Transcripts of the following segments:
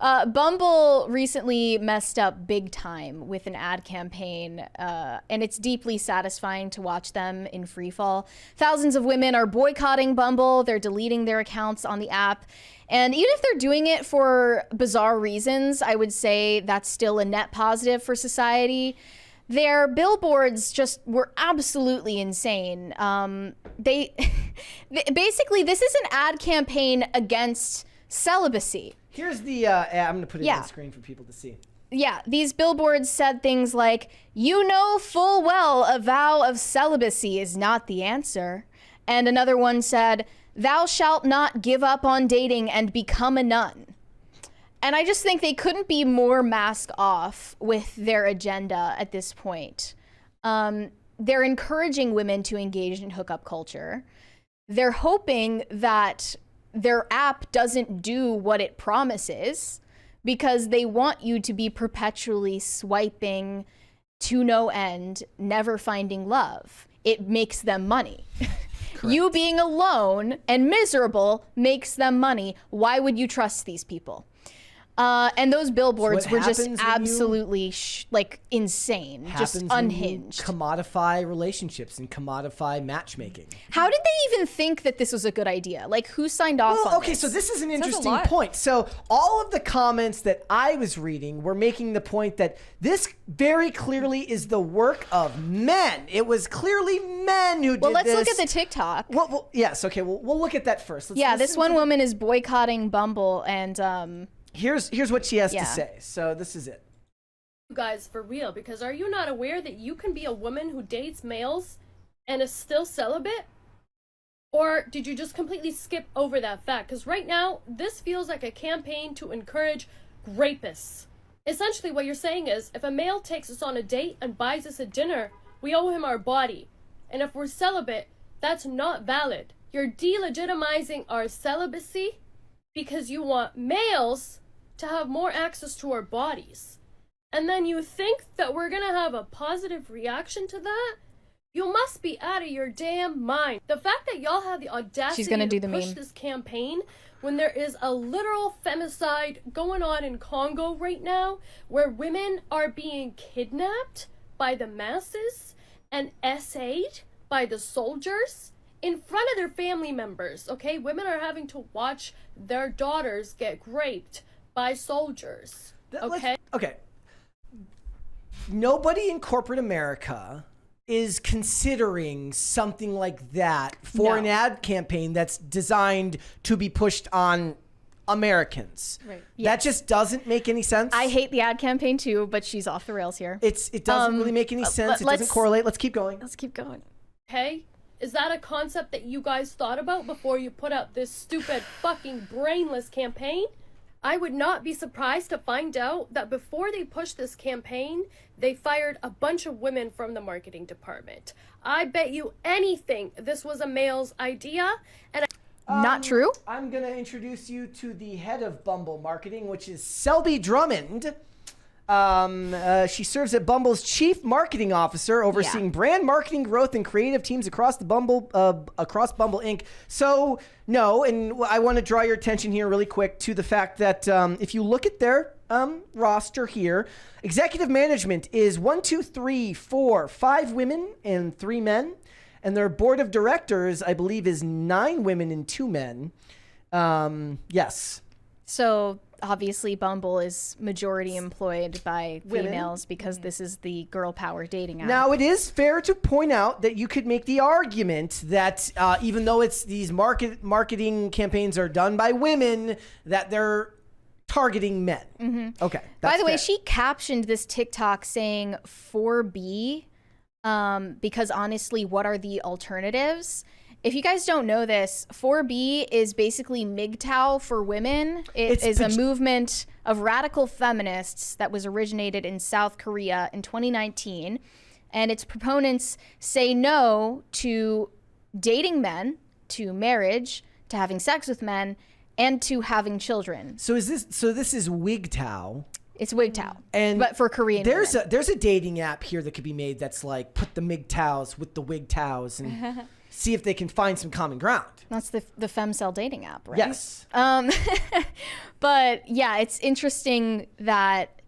Bumble recently messed up big time with an ad campaign, and it's deeply satisfying to watch them in free fall. Thousands of women are boycotting Bumble. They're deleting their accounts on the app. And even if they're doing it for bizarre reasons, I would say that's still a net positive for society. Their billboards just were absolutely insane. Basically, this is an ad campaign against celibacy. Here's the I'm going to put it on the screen for people to see. Yeah, these billboards said things like, "You know full well a vow of celibacy is not the answer." And another one said, "Thou shalt not give up on dating and become a nun." And I just think they couldn't be more mask off with their agenda at this point. They're encouraging women to engage in hookup culture. They're hoping that their app doesn't do what it promises because they want you to be perpetually swiping to no end, never finding love. It makes them money. You being alone and miserable makes them money. Why would you trust these people? And those billboards were just absolutely insane, just unhinged. When you commodify relationships and commodify matchmaking. How did they even think that this was a good idea? Like, who signed off on okay, this? so this is an interesting point. So all of the comments that I was reading were making the point that this very clearly is the work of men. It was clearly men who did this. Well, let's look at the TikTok. Well, yes, okay, we'll look at that first. This one woman is boycotting Bumble, and Here's what she has to say. So this is it. You guys, for real, because are you not aware that you can be a woman who dates males and is still celibate? Or did you just completely skip over that fact? Because right now, this feels like a campaign to encourage rapists. Essentially, what you're saying is, if a male takes us on a date and buys us a dinner, we owe him our body. And if we're celibate, that's not valid. You're delegitimizing our celibacy because you want males to have more access to our bodies. And then you think that we're gonna have a positive reaction to that? You must be out of your damn mind. The fact that y'all have the audacity to push this campaign when there is a literal femicide going on in Congo right now, where women are being kidnapped by the masses and essayed by the soldiers in front of their family members, okay? Women are having to watch their daughters get raped by soldiers, okay? Okay. Nobody in corporate America is considering something like that for an ad campaign that's designed to be pushed on Americans. Right. That just doesn't make any sense. I hate the ad campaign too, but she's off the rails here. It doesn't really make any sense. It doesn't correlate. Let's keep going. Let's keep going. Okay? Is that a concept that you guys thought about before you put out this stupid fucking brainless campaign? I would not be surprised to find out that before they pushed this campaign, they fired a bunch of women from the marketing department. I bet you anything this was a male's idea. And not true? I'm going to introduce you to the head of Bumble marketing, which is Selby Drummond. She serves as Bumble's chief marketing officer, overseeing brand marketing growth and creative teams across Bumble Inc. So no, and I want to draw your attention here really quick to the fact that if you look at their roster here, executive management is 5 women and 3 men, and their board of directors, I believe, is 9 women and 2 men. Yes. So obviously Bumble is majority employed by females because this is the girl power dating app. Now, it is fair to point out that you could make the argument that even though it's these marketing campaigns are done by women, that they're targeting men. Mm-hmm. Okay. By the way, she captioned this TikTok saying 4B because honestly, what are the alternatives? If you guys don't know this, 4B is basically MGTOW for women. It is a movement of radical feminists that was originated in South Korea in 2019. And its proponents say no to dating men, to marriage, to having sex with men, and to having children. So this is WGTOW. It's WGTOW, but for Korean women. There's a dating app here that could be made that's like put the MGTOWs with the WGTOWs and see if they can find some common ground. That's the femcel dating app, right? Yes. But yeah, it's interesting that,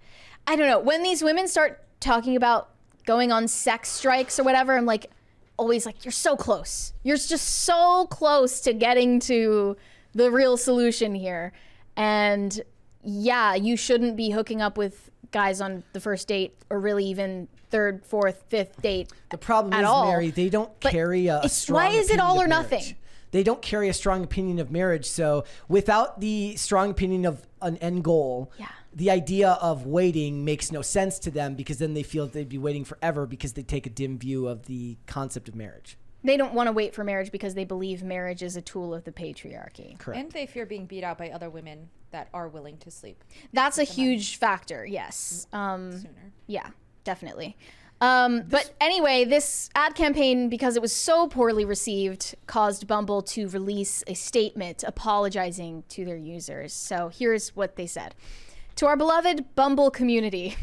I don't know, when these women start talking about going on sex strikes or whatever, I'm like, always like, you're so close. You're just so close to getting to the real solution here. And yeah, you shouldn't be hooking up with guys on the first date or really even third, fourth, fifth date. The problem is, Mary, they don't carry a strong why is it all or nothing? Marriage. They don't carry a strong opinion of marriage. So without the strong opinion of an end goal, the idea of waiting makes no sense to them, because then they feel they'd be waiting forever because they take a dim view of the concept of marriage. They don't want to wait for marriage because they believe marriage is a tool of the patriarchy. Correct. And they fear being beat out by other women that are willing to sleep. That's a huge factor, yes. Sooner. Yeah, definitely. But anyway, this ad campaign, because it was so poorly received, caused Bumble to release a statement apologizing to their users. So here's what they said. To our beloved Bumble community,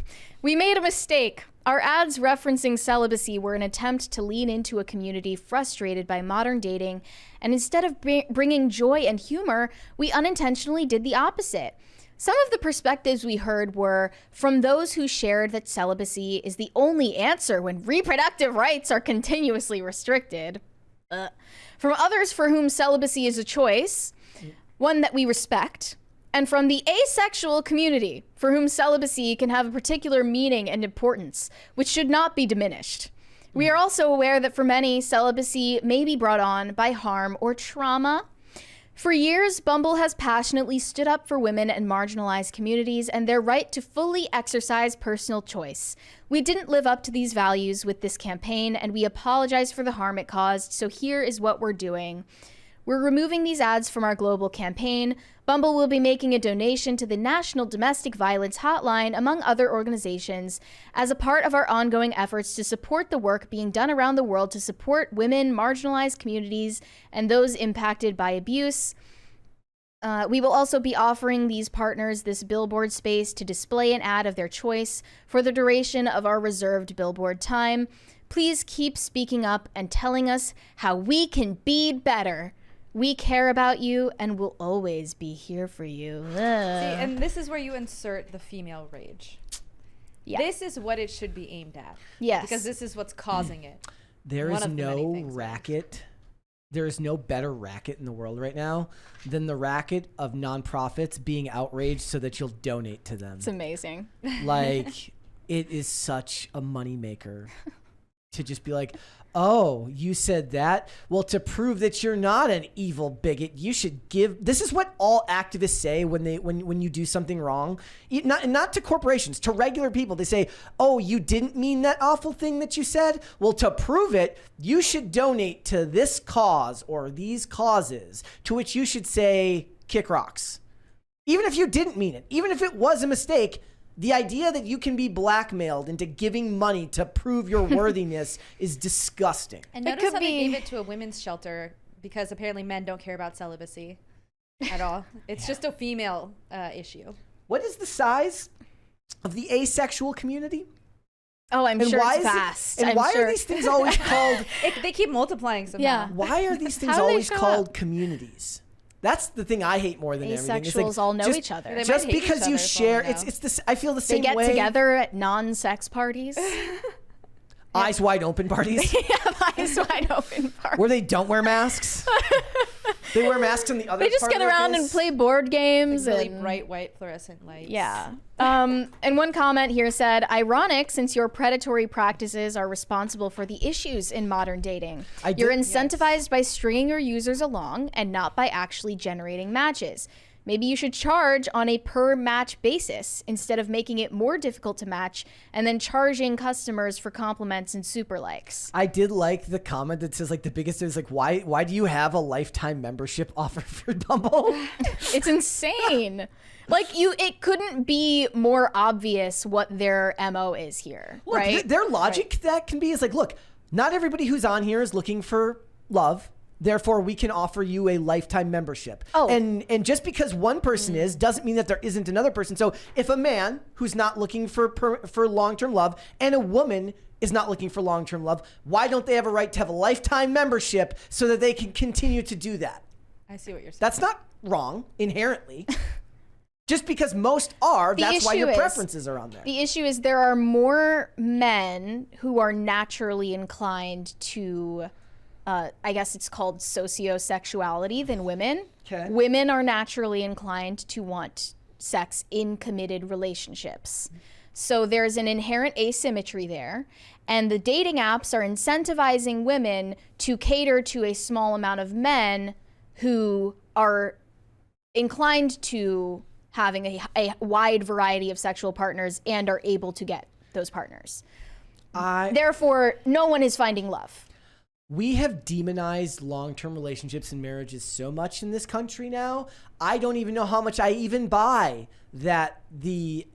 we made a mistake. Our ads referencing celibacy were an attempt to lean into a community frustrated by modern dating, and instead of bringing joy and humor, we unintentionally did the opposite. Some of the perspectives we heard were from those who shared that celibacy is the only answer when reproductive rights are continuously restricted. From others for whom celibacy is a choice, one that we respect. And from the asexual community, for whom celibacy can have a particular meaning and importance, which should not be diminished. We are also aware that for many, celibacy may be brought on by harm or trauma. For years, Bumble has passionately stood up for women and marginalized communities and their right to fully exercise personal choice. We didn't live up to these values with this campaign, and we apologize for the harm it caused, so here is what we're doing. We're removing these ads from our global campaign. Bumble will be making a donation to the National Domestic Violence Hotline, among other organizations, as a part of our ongoing efforts to support the work being done around the world to support women, marginalized communities, and those impacted by abuse. We will also be offering these partners this billboard space to display an ad of their choice for the duration of our reserved billboard time. Please keep speaking up and telling us how we can be better. We care about you and will always be here for you. See, and this is where you insert the female rage. Yeah. This is what it should be aimed at. Yes. Because this is what's causing it. There One is of the many no things. racket. There is no better racket in the world right now than the racket of nonprofits being outraged so that you'll donate to them. It's amazing. Like, it is such a moneymaker to just be like, oh, you said that? Well, to prove that you're not an evil bigot, you should give. This is what all activists say when you do something wrong. Not to corporations, to regular people. They say, oh, you didn't mean that awful thing that you said? Well, to prove it, you should donate to this cause or these causes, to which you should say, kick rocks. Even if you didn't mean it, even if it was a mistake, the idea that you can be blackmailed into giving money to prove your worthiness is disgusting. And It notice could how they be- gave it to a women's shelter, because apparently men don't care about celibacy at all. It's just a female issue. What is the size of the asexual community? Oh, I'm And sure why it's is it- vast. and I'm why sure. are these things always called? They keep multiplying somehow. Yeah. Why are these things How do they always show called up? communities? That's the thing I hate more than everything. It's Asexuals all know just- each other. They might Just hate each because you other, for all share, we know. it's this. I feel the They same get way. together at non-sex parties. Eyes wide open parties Eyes wide open parties. where they don't wear masks. They wear masks on the other. They just part get of their around face. and play board games. Really and, bright white fluorescent lights. Yeah. And one comment here said, ironic since your predatory practices are responsible for the issues in modern dating. You're incentivized by stringing your users along and not by actually generating matches. Maybe you should charge on a per match basis instead of making it more difficult to match and then charging customers for compliments and super likes. I did like the comment that says like the biggest is like why do you have a lifetime membership offer for Bumble? It's insane. Like it couldn't be more obvious what their MO is here, Look, right? their logic that can be is like, look, not everybody who's on here is looking for love. Therefore, we can offer you a lifetime membership. Oh. And just because one person is doesn't mean that there isn't another person. So if a man who's not looking for long-term love and a woman is not looking for long-term love, why don't they have a right to have a lifetime membership so that they can continue to do that? I see what you're saying. That's not wrong inherently. Just because most are, that's why your preferences are on there. The issue is there are more men who are naturally inclined to, I guess it's called sociosexuality, than women. Okay. Women are naturally inclined to want sex in committed relationships. So there's an inherent asymmetry there. And the dating apps are incentivizing women to cater to a small amount of men who are inclined to having a wide variety of sexual partners and are able to get those partners. Therefore, no one is finding love. We have demonized long-term relationships and marriages so much in this country now. I don't even know how much I even buy that the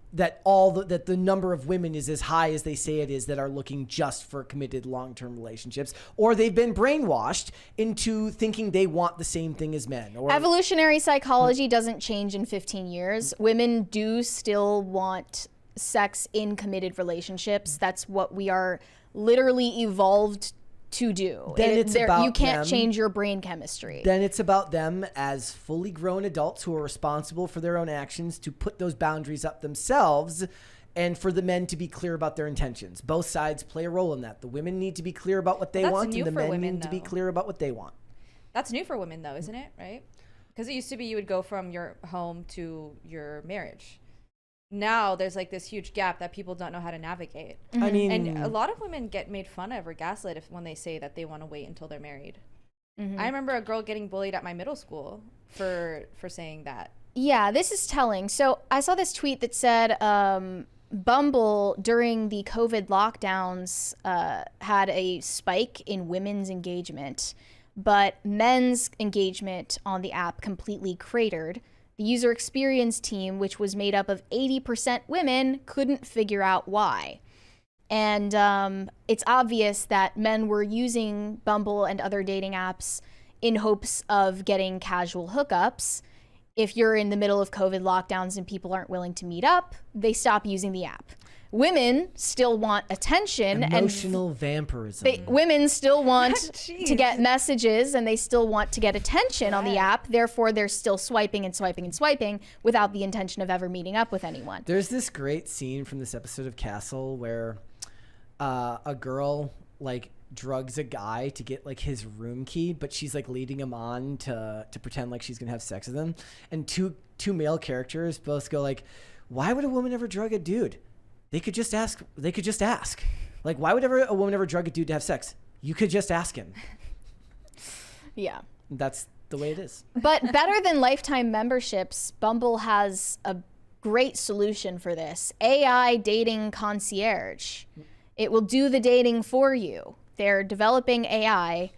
number of women is as high as they say it is that are looking just for committed long-term relationships, or they've been brainwashed into thinking they want the same thing as men. Or evolutionary psychology doesn't change in 15 years. Women do still want sex in committed relationships. That's what we are literally evolved to do. Then it's about you can't them. change your brain chemistry. Then it's about them as fully grown adults who are responsible for their own actions to put those boundaries up themselves, and for the men to be clear about their intentions. Both sides play a role in that. The women need to be clear about what they want, and the men need to be clear about what they want. That's new for women, though, isn't it? Right? Because it used to be you would go from your home to your marriage. Now there's like this huge gap that people don't know how to navigate. I mean, and a lot of women get made fun of or gaslit when they say that they want to wait until they're married. I remember a girl getting bullied at my middle school for saying that. Yeah, this is telling. So I saw this tweet that said Bumble during the COVID lockdowns had a spike in women's engagement, but men's engagement on the app completely cratered. The user experience team, which was made up of 80% women, couldn't figure out why. And it's obvious that men were using Bumble and other dating apps in hopes of getting casual hookups. If you're in the middle of COVID lockdowns and people aren't willing to meet up, they stop using the app. Women still want attention. Emotional vampirism. Women still want to get messages, and they still want to get attention on the app. Therefore, they're still swiping and swiping and swiping without the intention of ever meeting up with anyone. There's this great scene from this episode of Castle where a girl like drugs a guy to get like his room key, but she's like leading him on to pretend like she's gonna have sex with him. And two male characters both go like, "Why would a woman ever drug a dude? They could just ask. Like, why would a woman ever drug a dude to have sex? You could just ask him." Yeah. That's the way it is. But better than lifetime memberships, Bumble has a great solution for this. AI dating concierge. It will do the dating for you. They're developing AI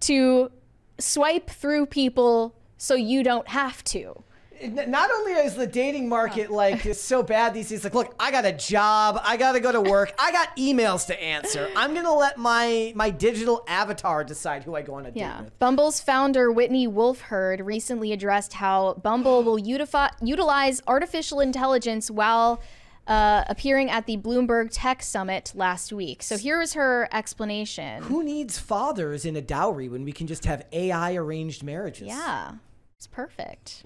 to swipe through people so you don't have to. Not only is the dating market like so bad these days, like, look, I got a job, I got to go to work, I got emails to answer. I'm going to let my digital avatar decide who I go on a date with. Bumble's founder, Whitney Wolfhard, recently addressed how Bumble will utilize artificial intelligence while appearing at the Bloomberg Tech Summit last week. So here is her explanation. Who needs fathers in a dowry when we can just have AI arranged marriages? Yeah, it's perfect.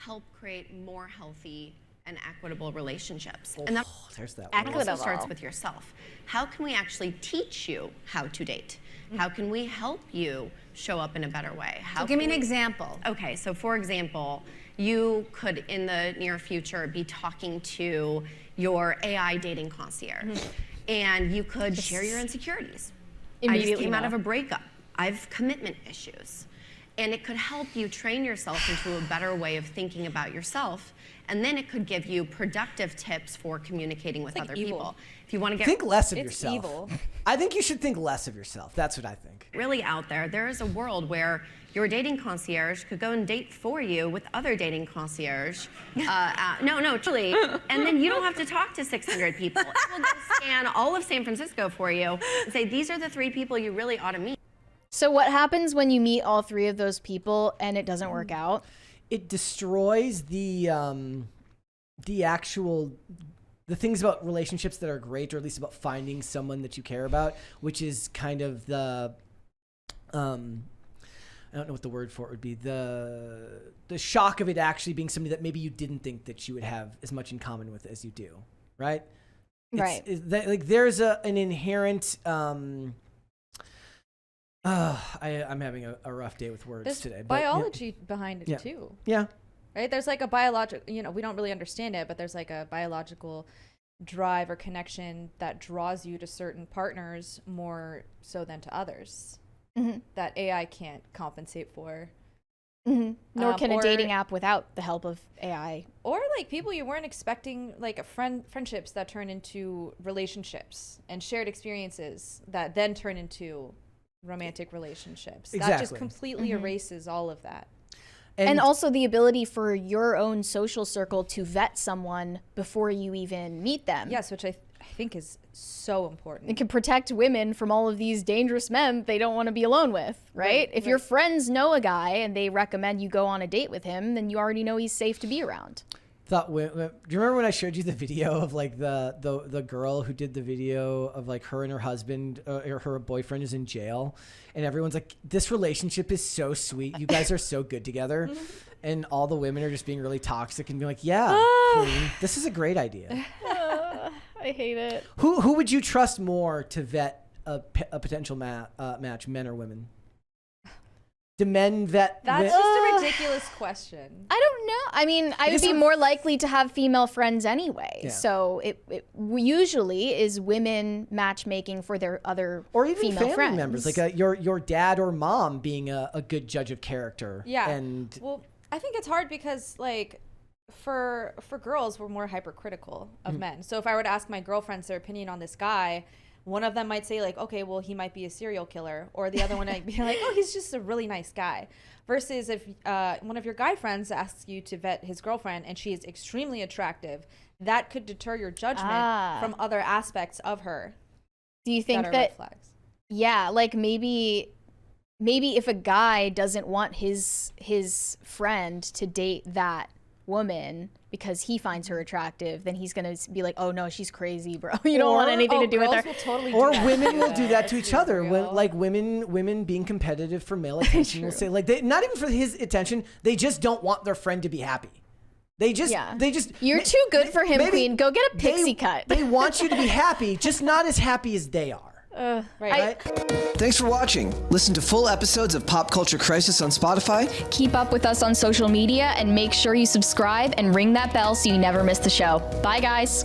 Help create more healthy and equitable relationships. Oh, and that there's that also starts with yourself. How can we actually teach you how to date? How can we help you show up in a better way? So give me an example. Okay, so for example, you could in the near future be talking to your AI dating concierge, and you could share your insecurities. I just came out of a breakup. I have commitment issues. And it could help you train yourself into a better way of thinking about yourself. And then it could give you productive tips for communicating with other people. If you want to get think less of yourself. Evil. I think you should think less of yourself. That's what I think. really out there is a world where your dating concierge could go and date for you with other dating concierge. No, truly. And then you don't have to talk to 600 people. It will go scan all of San Francisco for you and say, these are the 3 people you really ought to meet. So what happens when you meet all three of those people and it doesn't work out? It destroys the things about relationships that are great, or at least about finding someone that you care about, which is kind of the I don't know what the word for it would be. The shock of it actually being somebody that maybe you didn't think that you would have as much in common with as you do, right? Right. There's an inherent. I'm having a rough day with words There's today. biology behind it too. Yeah. Right? There's like a biological, we don't really understand it, but there's like a biological drive or connection that draws you to certain partners more so than to others. Mm-hmm. That AI can't compensate for. Mm-hmm. Nor can a dating app without the help of AI. Or like people you weren't expecting, like friendships that turn into relationships and shared experiences that then turn into romantic relationships. Exactly. That just completely erases all of that. And also the ability for your own social circle to vet someone before you even meet them. Yes, which I think is so important. It can protect women from all of these dangerous men they don't want to be alone with, right? If your friends know a guy and they recommend you go on a date with him, then you already know he's safe to be around. Do you remember when I showed you the video of like the girl who did the video of like her and her husband or her boyfriend is in jail, and everyone's like, this relationship is so sweet, you guys are so good together, and all the women are just being really toxic and being like, yeah, queen, this is a great idea. I hate it. Who would you trust more to vet a potential match, men or women? Do men vet? That's just a ridiculous question. I don't know. I mean, I would be more likely to have female friends anyway. Yeah. So it usually is women matchmaking for their other or even female family friends. members, like your dad or mom being a good judge of character. Yeah. And well, I think it's hard because like for girls, we're more hypercritical of men. So if I were to ask my girlfriends their opinion on this guy, one of them might say like, okay, well, he might be a serial killer. Or the other one might be like, oh, he's just a really nice guy. Versus if one of your guy friends asks you to vet his girlfriend and she is extremely attractive, that could deter your judgment from other aspects of her. Do you think that are that red flags. Yeah, like maybe if a guy doesn't want his friend to date that woman because he finds her attractive, then he's gonna be like, oh no, she's crazy, bro. You don't want anything to do with her. Will totally or do women will do that to each other. Like women being competitive for male attention will say like, not even for his attention, they just don't want their friend to be happy. They just you're too good for him, queen. Go get a pixie cut. They want you to be happy, just not as happy as they are. Right. Thanks for watching. Listen to full episodes of Pop Culture Crisis on Spotify. Keep up with us on social media and make sure you subscribe and ring that bell so you never miss the show. Bye, guys.